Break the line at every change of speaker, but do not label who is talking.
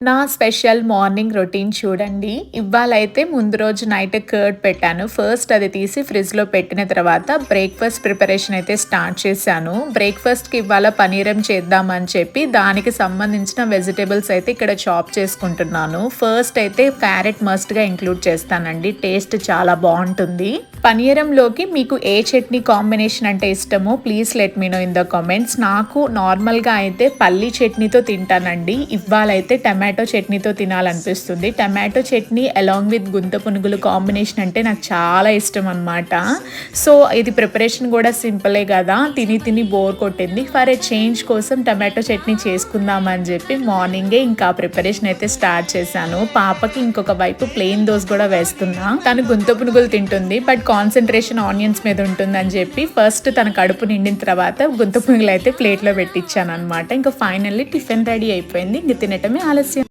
నా special morning routine చూడండి. ఇవాళైతే ముందు రోజు నైట్ కర్డ్ పెట్టాను. ఫస్ట్ అది తీసి ఫ్రిడ్జ్‌లో పెట్టిన తర్వాత బ్రేక్‌ఫాస్ట్ ప్రిపరేషన్ అయితే స్టార్ట్ చేశాను. బ్రేక్‌ఫాస్ట్‌కి ఇవాళ పనీరం చేద్దామని చెప్పి దానికి సంబంధించిన వెజిటబుల్స్ అయితే ఇక్కడ చాప్ చేసుకుంటున్నాను. ఫస్ట్ అయితే క్యారెట్ మస్ట్‌గా ఇంక్లూడ్ చేస్తానండి. టేస్ట్ చాలా బావుంటుంది. పనీరంలోకి మీకు ఏ చట్నీ కాంబినేషన్ అంటే ఇష్టమో please let me know in the comments. నాకు నార్మల్‌గా అయితే పల్లీ చట్నీతో తింటానండి. ఇవాళైతే టమాటో చట్నీతో తినాలనిపిస్తుంది. టమాటో చట్నీ అలాంగ్ విత్ గుంత పునుగులు కాంబినేషన్ అంటే నాకు చాలా ఇష్టం అనమాట. సో ఇది ప్రిపరేషన్ కూడా సింపులే కదా, తిని తిని బోర్ కొట్టింది. ఫర్ ఏ చేంజ్ కోసం టమాటో చట్నీ చేసుకుందామని చెప్పి మార్నింగే ఇంకా ప్రిపరేషన్ అయితే స్టార్ట్ చేశాను. పాపకి ఇంకొక వైపు ప్లెయిన్ దోశ కూడా వేస్తున్నా. తను గుంత పునుగులు తింటుంది, బట్ కాన్సన్ట్రేషన్ ఆనియన్స్ మీద ఉంటుందని చెప్పి ఫస్ట్ తన కడుపు నిండిన తర్వాత గుంత పునుగులు అయితే ప్లేట్లో పెట్టించాను అనమాట. ఇంకా ఫైనల్లీ టిఫిన్ రెడీ అయిపోయింది. ఇంక తినటమే ఆలస్యం.